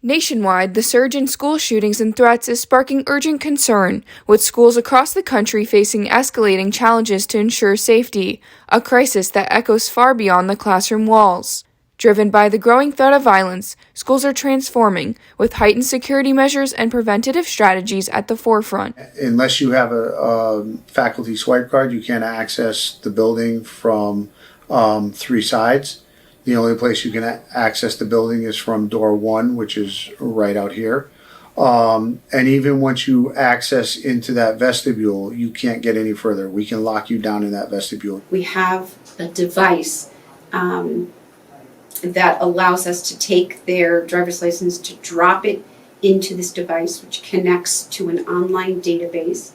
Nationwide, the surge in school shootings and threats is sparking urgent concern, with schools across the country facing escalating challenges to ensure safety, a crisis that echoes far beyond the classroom walls. Driven by the growing threat of violence, schools are transforming, with heightened security measures and preventative strategies at the forefront. Unless you have a faculty swipe card, you can't access the building from 3 sides. The only place you can access the building is from door 1, which is right out here. And even once you access into that vestibule, you can't get any further. We can lock you down in that vestibule. We have a device that allows us to take their driver's license, to drop it into this device, which connects to an online database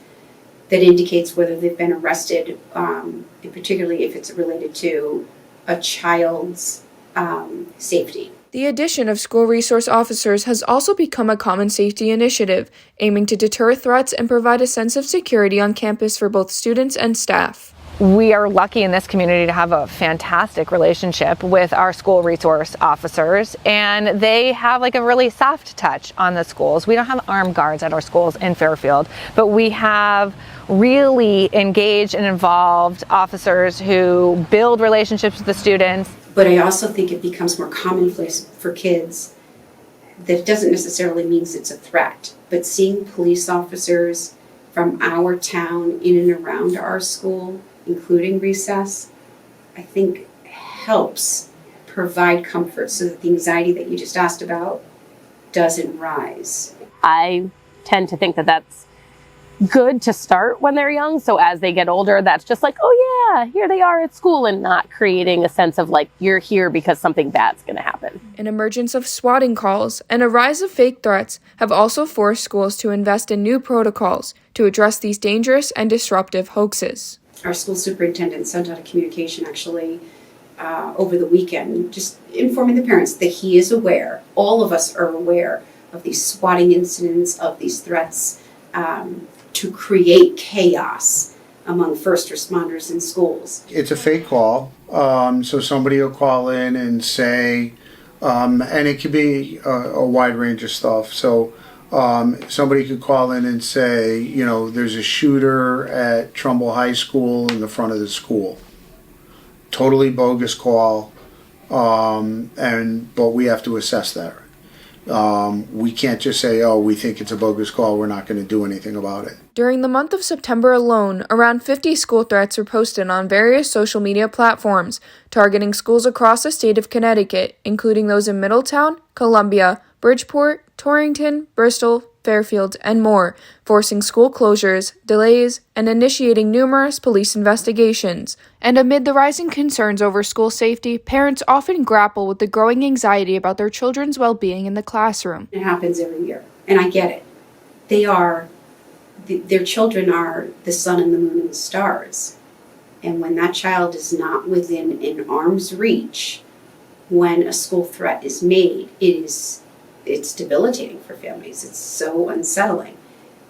that indicates whether they've been arrested, particularly if it's related to a child's safety. The addition of school resource officers has also become a common safety initiative, aiming to deter threats and provide a sense of security on campus for both students and staff. We are lucky in this community to have a fantastic relationship with our school resource officers, and they have like a really soft touch on the schools. We don't have armed guards at our schools in Fairfield, but we have really engaged and involved officers who build relationships with the students. But I also think it becomes more commonplace for kids that it doesn't necessarily mean it's a threat, but seeing police officers from our town in and around our school, including recess, I think helps provide comfort so that the anxiety that you just asked about doesn't rise. I tend to think that that's good to start when they're young, so as they get older, that's just like, oh yeah, here they are at school, and not creating a sense of like, you're here because something bad's going to happen. An emergence of swatting calls and a rise of fake threats have also forced schools to invest in new protocols to address these dangerous and disruptive hoaxes. Our school superintendent sent out a communication actually over the weekend, just informing the parents that he is aware, all of us are aware of these swatting incidents, of these threats to create chaos among first responders in schools. It's a fake call, so somebody will call in and say, and it could be a wide range of stuff. So somebody could call in and say, you know, there's a shooter at Trumbull High School in the front of the school. Totally bogus call, but we have to assess that. We can't just say, oh, we think it's a bogus call, we're not going to do anything about it. During the month of September alone, around 50 school threats were posted on various social media platforms, targeting schools across the state of Connecticut, including those in Middletown, Columbia, Bridgeport, Torrington, Bristol, Fairfield, and more, forcing school closures, delays, and initiating numerous police investigations. And amid the rising concerns over school safety, parents often grapple with the growing anxiety about their children's well-being in the classroom. It happens every year, and I get it. Their children are the sun and the moon and the stars. And when that child is not within an arm's reach, when a school threat is made, it's debilitating for families. It's so unsettling.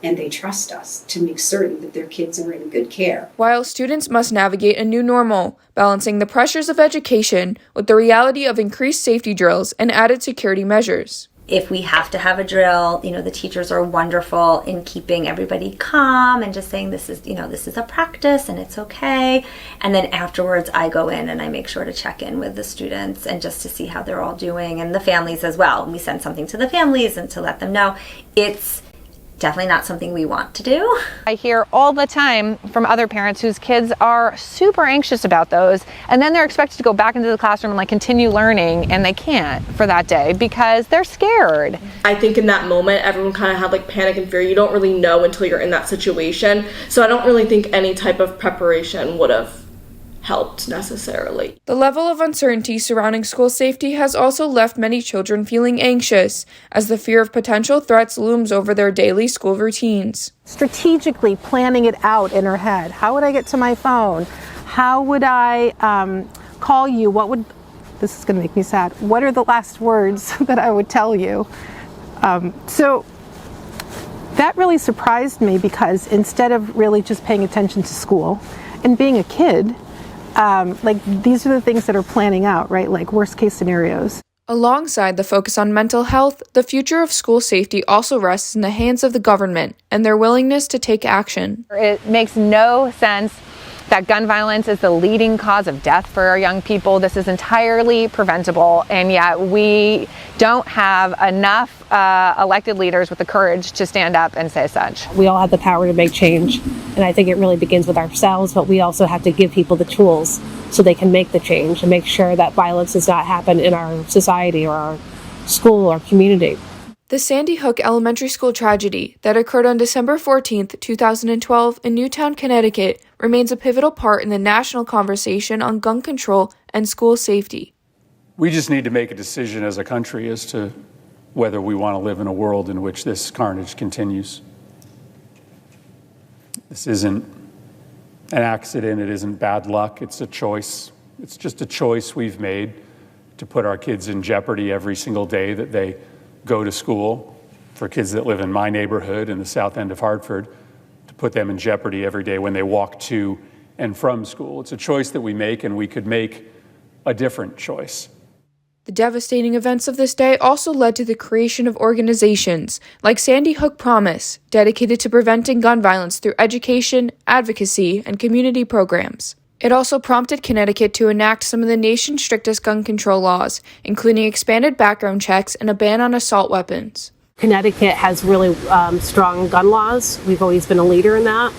And they trust us to make certain that their kids are in good care. While students must navigate a new normal, balancing the pressures of education with the reality of increased safety drills and added security measures. If we have to have a drill, the teachers are wonderful in keeping everybody calm and just saying this is a practice and it's okay. And then afterwards I go in and I make sure to check in with the students and just to see how they're all doing, and the families as well. And we send something to the families and to let them know. It's definitely not something we want to do. I hear all the time from other parents whose kids are super anxious about those, and then they're expected to go back into the classroom and continue learning, and they can't for that day because they're scared. I think in that moment everyone kind of had panic and fear. You don't really know until you're in that situation. So I don't really think any type of preparation would have helped necessarily. The level of uncertainty surrounding school safety has also left many children feeling anxious as the fear of potential threats looms over their daily school routines. Strategically planning it out in her head. How would I get to my phone? How would I call you? This is going to make me sad. What are the last words that I would tell you? So that really surprised me, because instead of really just paying attention to school and being a kid, these are the things that are planning out, right? Like worst case scenarios. Alongside the focus on mental health, the future of school safety also rests in the hands of the government and their willingness to take action. It makes no sense that gun violence is the leading cause of death for our young people. This is entirely preventable, and yet we don't have enough elected leaders with the courage to stand up and say such. We all have the power to make change, and I think it really begins with ourselves, but we also have to give people the tools so they can make the change and make sure that violence does not happen in our society or our school or community. The Sandy Hook Elementary School tragedy that occurred on December 14, 2012 in Newtown, Connecticut remains a pivotal part in the national conversation on gun control and school safety. We just need to make a decision as a country as to whether we want to live in a world in which this carnage continues. This isn't an accident, it isn't bad luck, it's a choice. It's just a choice we've made to put our kids in jeopardy every single day that they go to school. For kids that live in my neighborhood in the south end of Hartford, to put them in jeopardy every day when they walk to and from school. It's a choice that we make, and we could make a different choice. The devastating events of this day also led to the creation of organizations like Sandy Hook Promise, dedicated to preventing gun violence through education, advocacy, and community programs. It also prompted Connecticut to enact some of the nation's strictest gun control laws, including expanded background checks and a ban on assault weapons. Connecticut has really strong gun laws. We've always been a leader in that.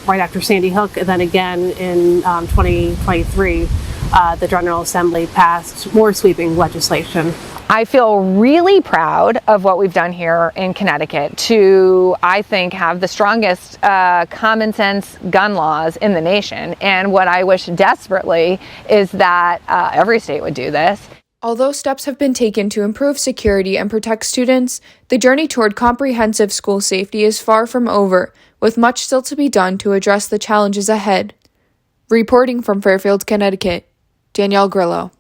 Right after Sandy Hook, and then again in 2023, the General Assembly passed more sweeping legislation. I feel really proud of what we've done here in Connecticut to, I think, have the strongest common sense gun laws in the nation. And what I wish desperately is that every state would do this. Although steps have been taken to improve security and protect students, the journey toward comprehensive school safety is far from over, with much still to be done to address the challenges ahead. Reporting from Fairfield, Connecticut, Danielle Grillo.